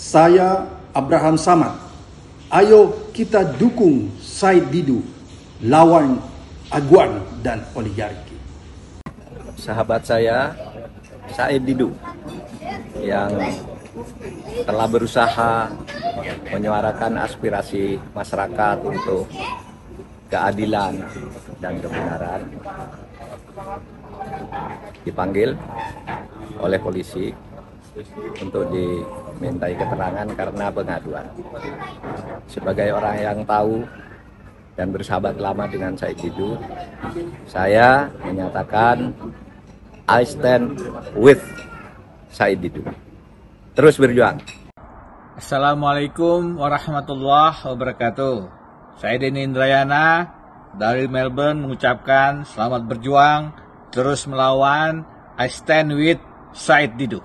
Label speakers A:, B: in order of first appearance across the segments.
A: Saya Abraham Samad. Ayo kita dukung Said Didu lawan aguan dan oligarki.
B: Sahabat saya, Said Didu, yang telah berusaha menyuarakan aspirasi masyarakat untuk keadilan dan kebenaran, dipanggil oleh polisi untuk dimintai keterangan karena pengaduan. Sebagai orang yang tahu dan bersahabat lama dengan Said Didu, saya menyatakan I stand with Said Didu. Terus berjuang.
C: Assalamualaikum warahmatullahi wabarakatuh. Saya Denny Indrayana dari Melbourne mengucapkan selamat berjuang, terus melawan, I stand with Said Didu.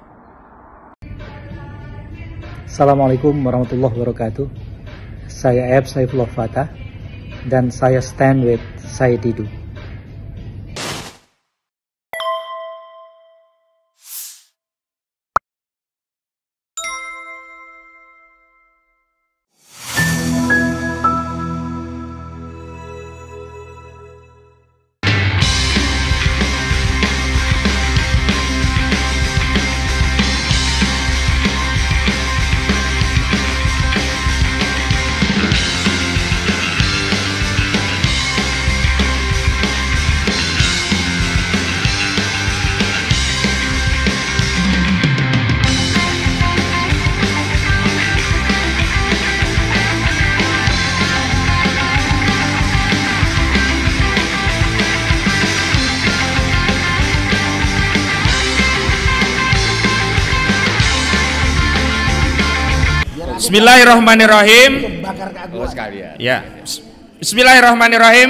D: Assalamualaikum warahmatullahi wabarakatuh. Saya Eb Saifullah Fatah dan saya stand with Said Didu.
E: Bismillahirrahmanirrahim. Ya. Bismillahirrahmanirrahim.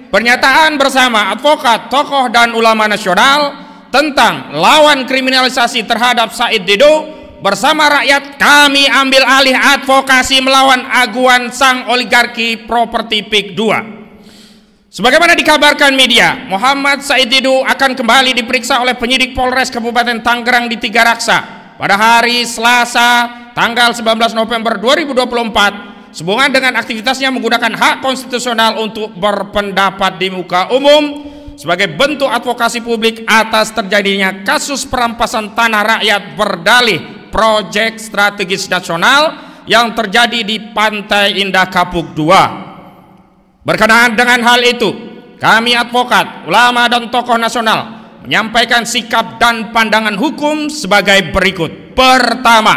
E: Pernyataan bersama advokat, tokoh dan ulama nasional tentang lawan kriminalisasi terhadap Said Didu. Bersama rakyat kami ambil alih advokasi melawan aguan sang oligarki properti PIK 2. Sebagaimana dikabarkan media, Muhammad Said Didu akan kembali diperiksa oleh penyidik Polres Kabupaten Tangerang di Tiga Raksa pada hari Selasa tanggal 19 November 2024 sehubungan dengan aktivitasnya menggunakan hak konstitusional untuk berpendapat di muka umum sebagai bentuk advokasi publik atas terjadinya kasus perampasan tanah rakyat berdalih proyek strategis nasional yang terjadi di Pantai Indah Kapuk 2. Berkenaan dengan hal itu, kami advokat, ulama dan tokoh nasional menyampaikan sikap dan pandangan hukum sebagai berikut. Pertama,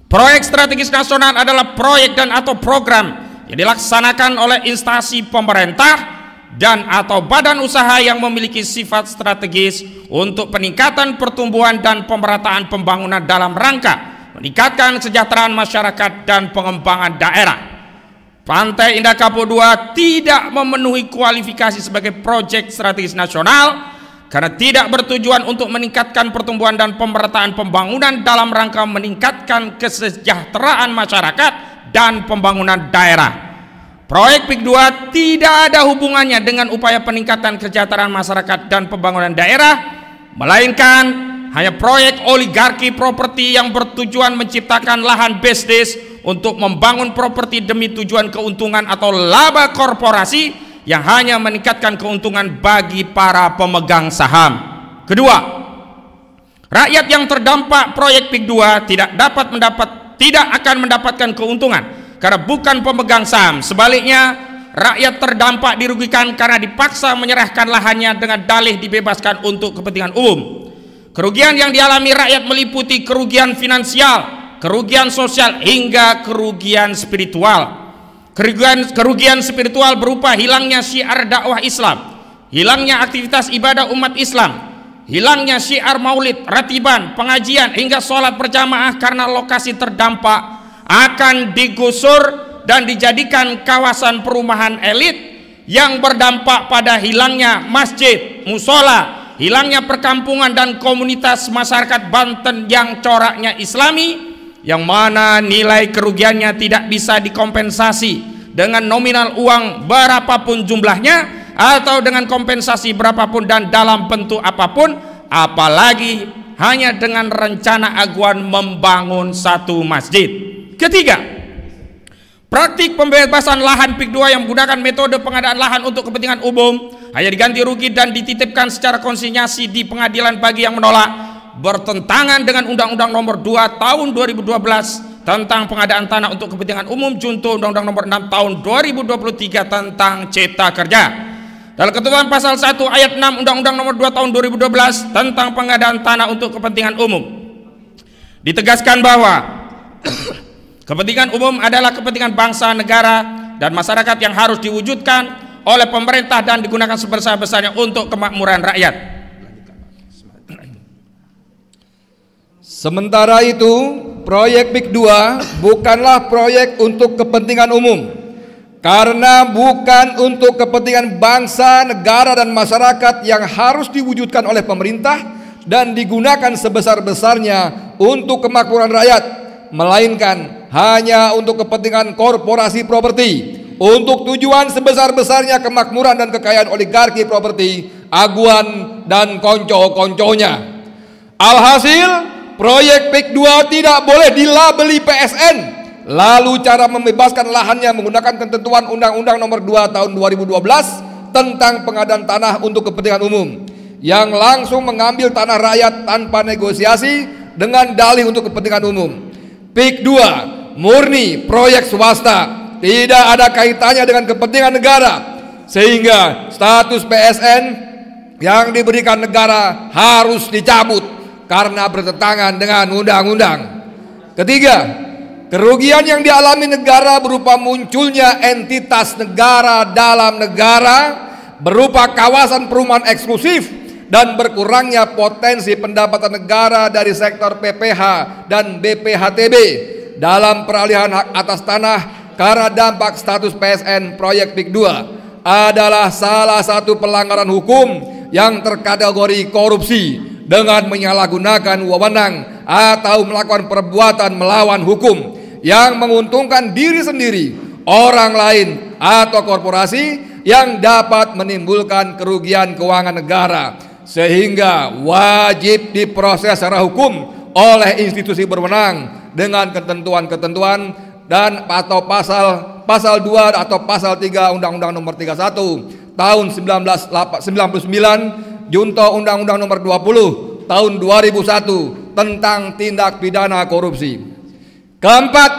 E: proyek strategis nasional adalah proyek dan atau program yang dilaksanakan oleh instansi pemerintah dan atau badan usaha yang memiliki sifat strategis untuk peningkatan pertumbuhan dan pemerataan pembangunan dalam rangka meningkatkan kesejahteraan masyarakat dan pengembangan daerah. Pantai Indah Kapuk 2 tidak memenuhi kualifikasi sebagai proyek strategis nasional karena tidak bertujuan untuk meningkatkan pertumbuhan dan pemerataan pembangunan dalam rangka meningkatkan kesejahteraan masyarakat dan pembangunan daerah. Proyek PIK 2 tidak ada hubungannya dengan upaya peningkatan kesejahteraan masyarakat dan pembangunan daerah, melainkan hanya proyek oligarki properti yang bertujuan menciptakan lahan bisnis untuk membangun properti demi tujuan keuntungan atau laba korporasi yang hanya meningkatkan keuntungan bagi para pemegang saham. Kedua, rakyat yang terdampak proyek PIK 2 tidak akan mendapatkan keuntungan karena bukan pemegang saham. Sebaliknya, rakyat terdampak dirugikan karena dipaksa menyerahkan lahannya dengan dalih dibebaskan untuk kepentingan umum. Kerugian yang dialami rakyat meliputi kerugian finansial, kerugian sosial hingga kerugian spiritual. Kerugian spiritual berupa hilangnya syiar dakwah Islam, hilangnya aktivitas ibadah umat Islam, hilangnya syiar maulid, ratiban, pengajian hingga sholat berjamaah karena lokasi terdampak akan digusur dan dijadikan kawasan perumahan elit yang berdampak pada hilangnya masjid, musola, hilangnya perkampungan dan komunitas masyarakat Banten yang coraknya Islami, yang mana nilai kerugiannya tidak bisa dikompensasi dengan nominal uang berapapun jumlahnya atau dengan kompensasi berapapun dan dalam bentuk apapun, apalagi hanya dengan rencana Aguan membangun satu masjid. Ketiga, praktik pembebasan lahan PIK 2 yang menggunakan metode pengadaan lahan untuk kepentingan umum hanya diganti rugi dan dititipkan secara konsinyasi di pengadilan bagi yang menolak, bertentangan dengan Undang-Undang Nomor 2 Tahun 2012 tentang pengadaan tanah untuk kepentingan umum junto Undang-Undang Nomor 6 Tahun 2023 tentang Cipta Kerja. Dalam ketentuan pasal 1 ayat 6 Undang-Undang Nomor 2 Tahun 2012 tentang pengadaan tanah untuk kepentingan umum, ditegaskan bahwa kepentingan umum adalah kepentingan bangsa, negara, dan masyarakat yang harus diwujudkan oleh pemerintah dan digunakan sebesar-besarnya untuk kemakmuran rakyat.
F: Sementara itu, proyek PIK 2 bukanlah proyek untuk kepentingan umum, karena bukan untuk kepentingan bangsa, negara, dan masyarakat yang harus diwujudkan oleh pemerintah dan digunakan sebesar-besarnya untuk kemakmuran rakyat, melainkan hanya untuk kepentingan korporasi properti, untuk tujuan sebesar-besarnya kemakmuran dan kekayaan oligarki properti Aguan dan konco-konconya. Alhasil, proyek PIK 2 tidak boleh dilabeli PSN. Lalu cara membebaskan lahannya menggunakan ketentuan Undang-Undang Nomor 2 Tahun 2012 tentang pengadaan tanah untuk kepentingan umum, yang langsung mengambil tanah rakyat tanpa negosiasi dengan dalih untuk kepentingan umum. PIK 2 murni proyek swasta, tidak ada kaitannya dengan kepentingan negara, sehingga status PSN yang diberikan negara harus dicabut karena bertentangan dengan undang-undang. Ketiga, kerugian yang dialami negara berupa munculnya entitas negara dalam negara, berupa kawasan perumahan eksklusif, dan berkurangnya potensi pendapatan negara dari sektor PPH dan BPHTB dalam peralihan hak atas tanah karena dampak status PSN proyek PIK 2 adalah salah satu pelanggaran hukum yang terkategori korupsi dengan menyalahgunakan wewenang atau melakukan perbuatan melawan hukum yang menguntungkan diri sendiri, orang lain, atau korporasi yang dapat menimbulkan kerugian keuangan negara, sehingga wajib diproses secara hukum oleh institusi berwenang dengan ketentuan-ketentuan dan atau pasal 2 atau pasal 3 Undang-Undang Nomor 31 Tahun 1999 junto Undang-Undang Nomor 20 Tahun 2001 tentang tindak pidana korupsi. Keempat,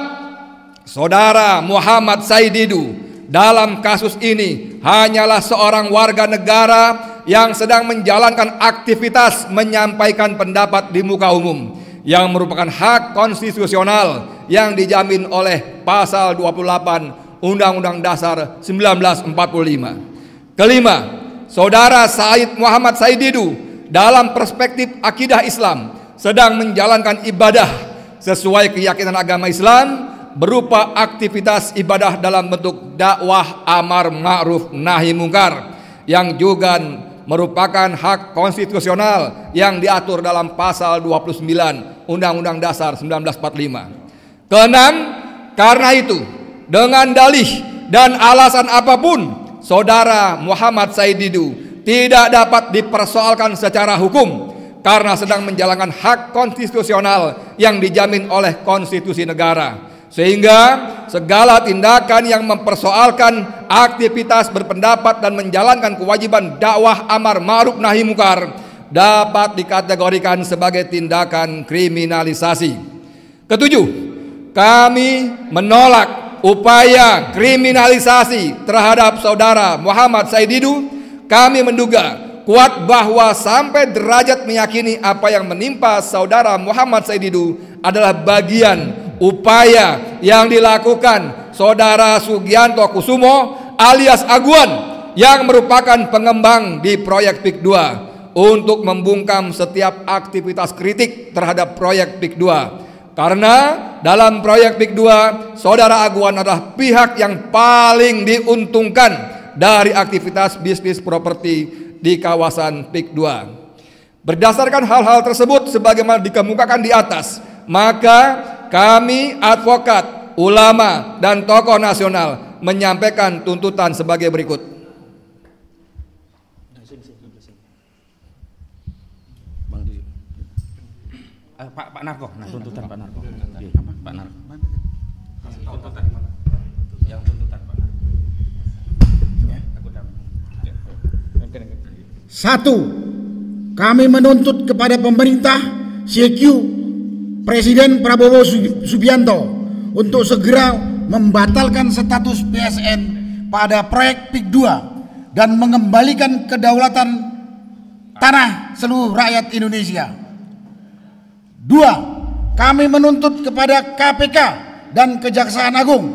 F: Saudara Muhammad Said Didu dalam kasus ini hanyalah seorang warga negara yang sedang menjalankan aktivitas menyampaikan pendapat di muka umum yang merupakan hak konstitusional yang dijamin oleh pasal 28 Undang-Undang Dasar 1945. Kelima, Saudara Muhammad Said Didu dalam perspektif akidah Islam sedang menjalankan ibadah sesuai keyakinan agama Islam berupa aktivitas ibadah dalam bentuk dakwah amar ma'ruf nahi mungkar yang juga merupakan hak konstitusional yang diatur dalam pasal 29 Undang-Undang Dasar 1945. Keenam, karena itu dengan dalih dan alasan apapun Saudara Muhammad Said Didu tidak dapat dipersoalkan secara hukum karena sedang menjalankan hak konstitusional yang dijamin oleh konstitusi negara, sehingga segala tindakan yang mempersoalkan aktivitas berpendapat dan menjalankan kewajiban dakwah amar ma'ruf nahi mungkar dapat dikategorikan sebagai tindakan kriminalisasi. Ketujuh, kami menolak upaya kriminalisasi terhadap Saudara Muhammad Said Didu. Kami menduga kuat bahwa sampai derajat meyakini apa yang menimpa Saudara Muhammad Said Didu adalah bagian upaya yang dilakukan Saudara Sugianto Kusumo alias Aguan yang merupakan pengembang di proyek PIK 2 untuk membungkam setiap aktivitas kritik terhadap proyek PIK 2. Karena dalam proyek PIK 2 Saudara Aguan adalah pihak yang paling diuntungkan dari aktivitas bisnis properti di kawasan PIK 2. Berdasarkan hal-hal tersebut sebagaimana dikemukakan di atas, maka kami advokat, ulama, dan tokoh nasional menyampaikan tuntutan sebagai berikut.
E: Pak Narko, nah tuntutan Pak Narko. Pak Narko. Tuntutan. Yang tuntutan Pak Narko. Ya, aku dapat.
G: Satu, kami menuntut kepada pemerintah CQ Presiden Prabowo Subianto untuk segera membatalkan status PSN pada proyek PIK 2 dan mengembalikan kedaulatan tanah seluruh rakyat Indonesia. Dua, kami menuntut kepada KPK dan Kejaksaan Agung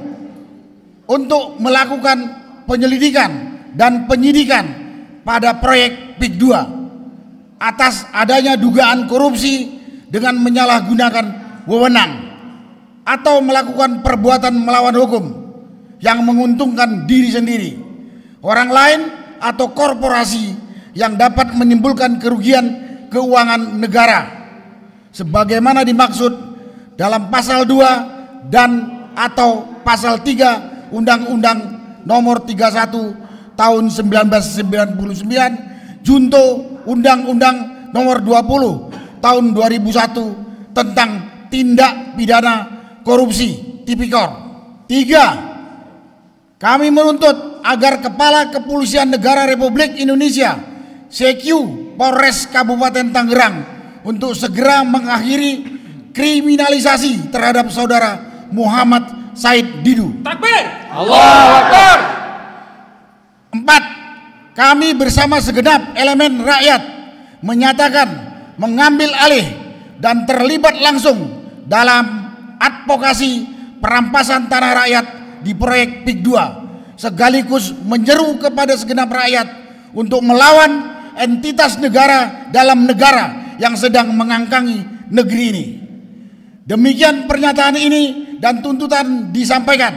G: untuk melakukan penyelidikan dan penyidikan pada proyek PIK 2 atas adanya dugaan korupsi dengan menyalahgunakan wewenang atau melakukan perbuatan melawan hukum yang menguntungkan diri sendiri, orang lain atau korporasi yang dapat menimbulkan kerugian keuangan negara sebagaimana dimaksud dalam pasal 2 dan atau pasal 3 Undang-Undang Nomor 31 Tahun 1999 junto Undang-Undang Nomor 20 Tahun 2001 tentang tindak pidana korupsi Tipikor. 3. Kami menuntut agar Kepala Kepolisian Negara Republik Indonesia CQ Polres Kabupaten Tangerang untuk segera mengakhiri kriminalisasi terhadap saudara Muhammad Said Didu.
E: Takbir! Allahu Akbar!
G: 4. Kami bersama segenap elemen rakyat menyatakan mengambil alih dan terlibat langsung dalam advokasi perampasan tanah rakyat di proyek PIK 2 sekaligus menyeru kepada segenap rakyat untuk melawan entitas negara dalam negara yang sedang mengangkangi negeri ini. Demikian pernyataan ini dan tuntutan disampaikan.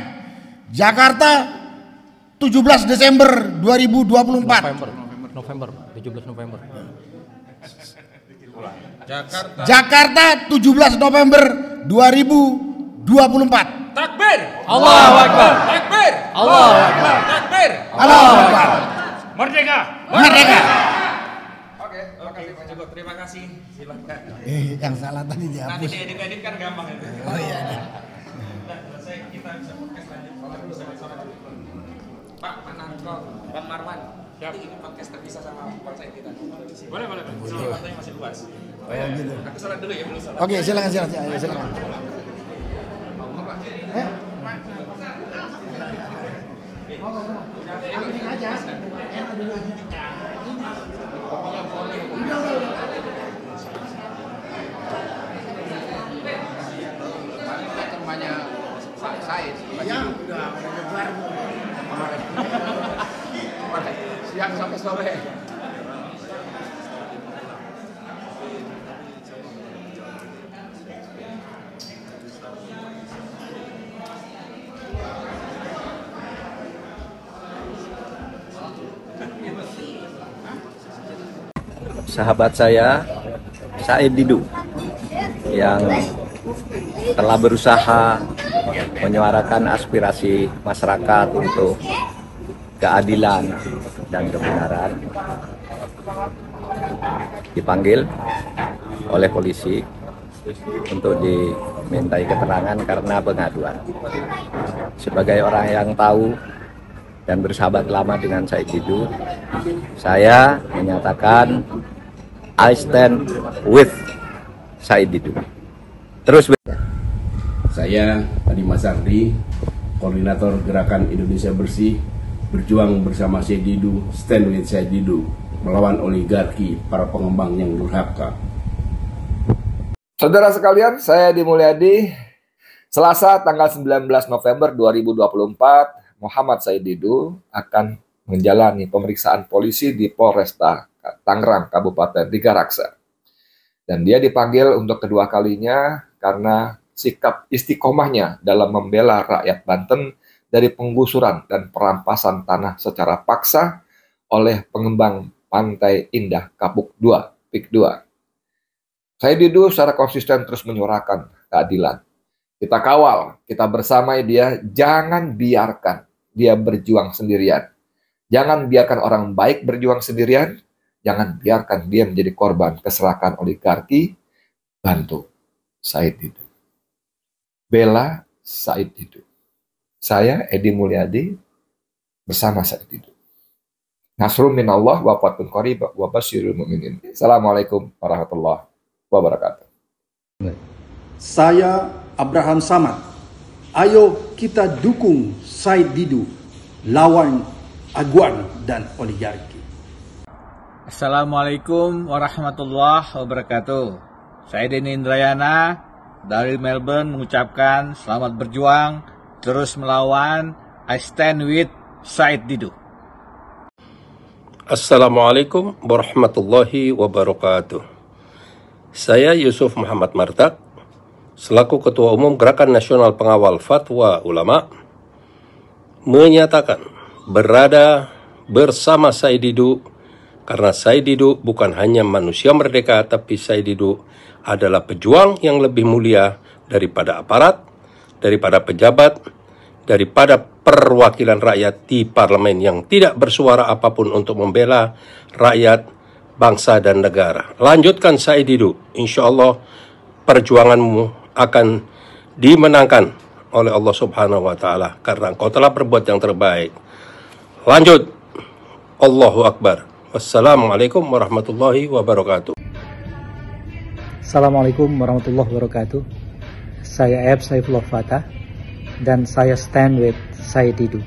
G: Jakarta 17 Desember 2024.
D: November 17 November.
G: Jakarta 17 November 2024.
E: Takbir!
D: Allahu Akbar.
E: Takbir!
D: Allahu Akbar.
E: Takbir!
G: Allahu Akbar.
E: Merdeka!
G: Merdeka.
E: Oke, Pak Joko, terima kasih. Silakan.
G: Yang salah tadi
E: Nanti
G: dihapus.
E: diedit-edit kan gampang itu.
G: Oh iya.
E: Udah selesai, kita bisa podcast lanjut. Pak Narko, Bang Marwan. Siap. Ini podcast terpisah sama Pak Said kita. Boleh. Waktunya masih luas.
G: Oh ya gitu.
E: Aku sholat dulu ya, belum sholat.
G: Oke, silakan.
B: Rumahnya Pak Said.
G: Ya, udah nyebar.
B: Siang sampai sore. Sahabat saya Said Didu yang telah berusaha menyuarakan aspirasi masyarakat untuk keadilan dan kebenaran dipanggil oleh polisi untuk dimintai keterangan karena pengaduan. Sebagai orang yang tahu dan bersahabat lama dengan Said Didu, saya menyatakan I stand with Said Didu. Terus
H: saya Adi Masardi, koordinator Gerakan Indonesia Bersih, berjuang bersama Said Didu, stand with Said Didu, melawan oligarki para pengembang yang durhaka.
F: Saudara sekalian, saya Adi Mulyadi. Selasa tanggal 19 November 2024, Muhammad Said Didu akan menjalani pemeriksaan polisi di Polresta Tangerang, Kabupaten Tiga Raksa. Dan dia dipanggil untuk kedua kalinya karena sikap istiqomahnya dalam membela rakyat Banten dari penggusuran dan perampasan tanah secara paksa oleh pengembang Pantai Indah Kapuk 2, PIK 2. Said Didu secara konsisten terus menyuarakan keadilan. Kita kawal, kita bersamai dia, jangan biarkan dia berjuang sendirian. Jangan biarkan orang baik berjuang sendirian, jangan biarkan dia menjadi korban keserakahan oligarki. Bantu.
I: Said Didu. Bela Said Didu. Saya Edi Mulyadi bersama Said Didu. Nasrun minallah wa fatun qarib wa basyiril mu'minin. Assalamualaikum warahmatullahi wabarakatuh.
A: Saya Abraham Samad. Ayo kita dukung Said Didu, lawan aguan dan oligarki.
C: Assalamualaikum warahmatullahi wabarakatuh. Saya Denny Indrayana dari Melbourne mengucapkan selamat berjuang, terus melawan. I stand with Said Didu.
J: Assalamualaikum warahmatullahi wabarakatuh. Saya Yusuf Muhammad Martak, selaku Ketua Umum Gerakan Nasional Pengawal Fatwa Ulama, menyatakan berada bersama Said Didu karena Said Didu bukan hanya manusia merdeka, tapi Said Didu adalah pejuang yang lebih mulia daripada aparat, daripada pejabat, daripada perwakilan rakyat di parlemen yang tidak bersuara apapun untuk membela rakyat, bangsa, dan negara. Lanjutkan Said Didu, insya Allah perjuanganmu akan dimenangkan oleh Allah Subhanahu wa Ta'ala karena engkau telah berbuat yang terbaik. Lanjut. Allahu Akbar. Wassalamualaikum warahmatullahi wabarakatuh.
D: Assalamualaikum warahmatullahi wabarakatuh. Saya F. Saifullah Fatah dan saya stand with Said Didu.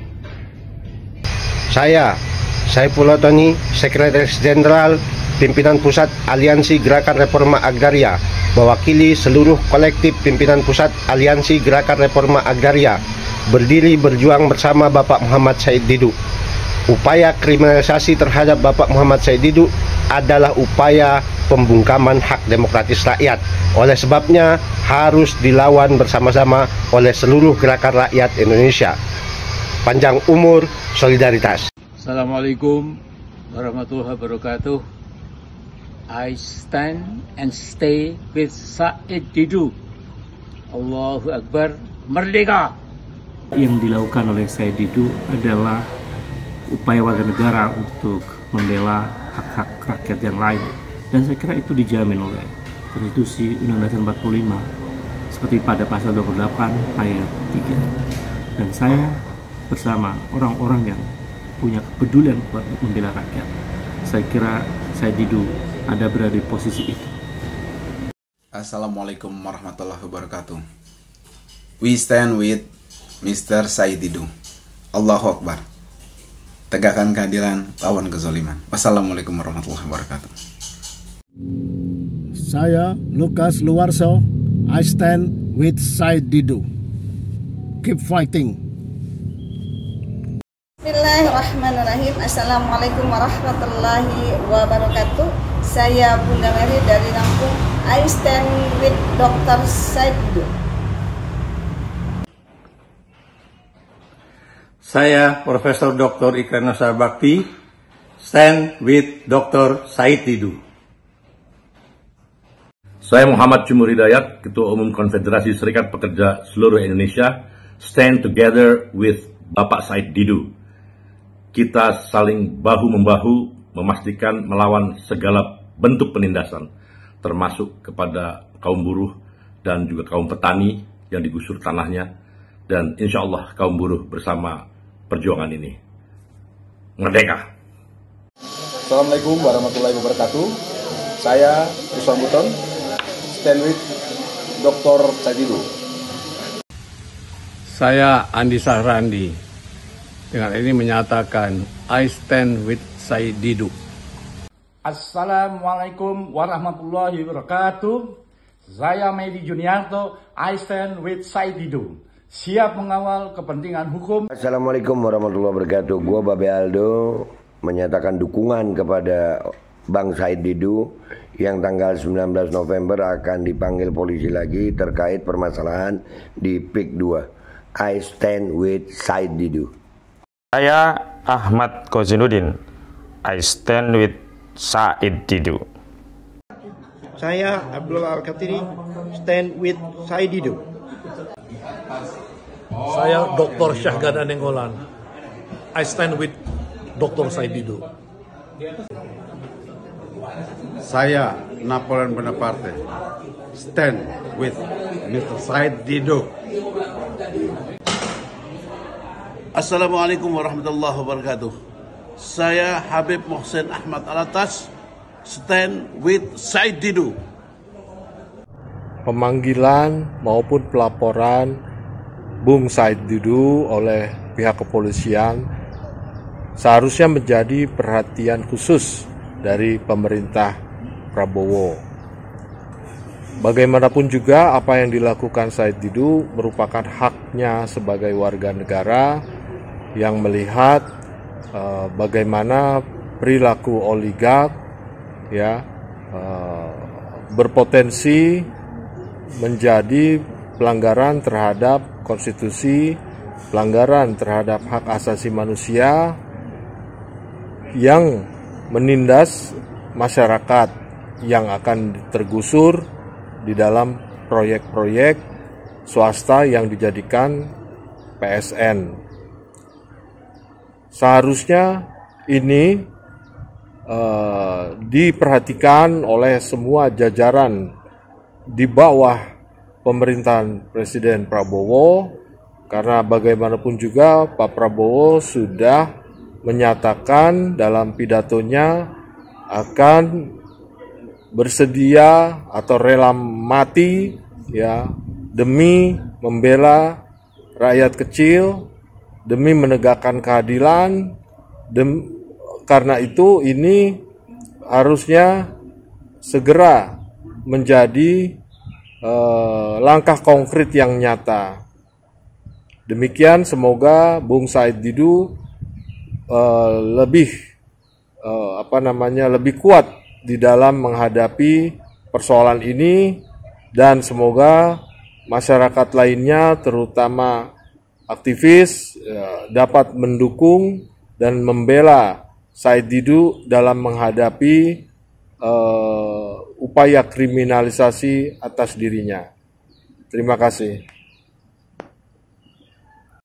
K: Saya Saifullah Tony, Sekretaris Jenderal Pimpinan Pusat Aliansi Gerakan Reforma Agraria, mewakili seluruh kolektif Pimpinan Pusat Aliansi Gerakan Reforma Agraria, berdiri berjuang bersama Bapak Muhammad Said Didu. Upaya kriminalisasi terhadap Bapak Muhammad Said Didu adalah upaya pembungkaman hak demokratis rakyat. Oleh sebabnya harus dilawan bersama-sama oleh seluruh gerakan rakyat Indonesia. Panjang umur, solidaritas.
L: Assalamualaikum warahmatullahi wabarakatuh. I stand and stay with Said Didu. Allahu Akbar, merdeka.
M: Yang dilakukan oleh Said Didu adalah upaya warga negara untuk membela hak-hak rakyat yang lain, dan saya kira itu dijamin oleh Konstitusi Undang-Undang 45 seperti pada pasal 28 ayat 3. Dan saya bersama orang-orang yang punya kepedulian buat membela rakyat. Saya kira Said Didu ada berada di posisi itu.
N: Assalamualaikum warahmatullahi wabarakatuh. We stand with Mr. Said Didu. Allahu Akbar. Tegakkan keadilan, lawan kezaliman. Wassalamualaikum warahmatullahi wabarakatuh.
G: Saya Lukas Luarso. I stand with Said Didu. Keep fighting.
O: Bismillahirrahmanirrahim. Assalamualaikum warahmatullahi wabarakatuh. Saya Bunda Mary dari Lampung. I stand with Dr. Said Didu.
P: Saya Profesor Dr. Ikran Nasar Bakti, stand with Dr. Said Didu.
Q: Saya Muhammad Cumur Hidayat, Ketua Umum Konfederasi Serikat Pekerja Seluruh Indonesia, stand together with Bapak Said Didu. Kita saling bahu-membahu memastikan melawan segala bentuk penindasan, termasuk kepada kaum buruh dan juga kaum petani yang digusur tanahnya, dan insya Allah kaum buruh bersama perjuangan ini. Merdeka.
R: Assalamualaikum warahmatullahi wabarakatuh. Saya Usman Buton, stand with Dr. Said Didu.
S: Saya Andi Sahrandi. Dengan ini menyatakan I stand with Said Didu.
T: Assalamualaikum warahmatullahi wabarakatuh. Saya Medi Juniarto, I stand with Said Didu. Siap mengawal kepentingan hukum.
K: Assalamualaikum warahmatullahi wabarakatuh. Gua Babe Aldo menyatakan dukungan kepada Bang Said Didu yang tanggal 19 November akan dipanggil polisi lagi terkait permasalahan di PIK 2. I stand with Said Didu.
U: Saya Ahmad Kozinuddin. I stand with Said Didu.
V: Saya Abdullah Al-Katiri, stand with Said Didu.
W: Saya Dr. Syahganda Nenggolan. I stand with Dr. Said Didu.
X: Saya Napoleon Bonaparte.
B: stand with Mr. Said Didu.
E: Assalamualaikum warahmatullahi wabarakatuh. Saya Habib Mohsen Ahmad Alatas, stand with Said Didu.
S: Pemanggilan maupun pelaporan Bung Said Didu oleh pihak kepolisian seharusnya menjadi perhatian khusus dari pemerintah Prabowo. Bagaimanapun juga apa yang dilakukan Said Didu merupakan haknya sebagai warga negara yang melihat bagaimana perilaku oligark ya berpotensi menjadi pelanggaran terhadap konstitusi, pelanggaran terhadap hak asasi manusia yang menindas masyarakat yang akan tergusur di dalam proyek-proyek swasta yang dijadikan PSN. Seharusnya ini diperhatikan oleh semua jajaran di bawah pemerintahan Presiden Prabowo, karena bagaimanapun juga Pak Prabowo sudah menyatakan dalam pidatonya akan bersedia atau rela mati ya demi membela rakyat kecil, demi menegakkan keadilan. Karena itu ini harusnya segera menjadi langkah konkret yang nyata. Demikian, semoga Bung Said Didu lebih kuat di dalam menghadapi persoalan ini, dan semoga masyarakat lainnya terutama aktivis dapat mendukung dan membela Said Didu dalam menghadapi upaya kriminalisasi atas dirinya. Terima kasih.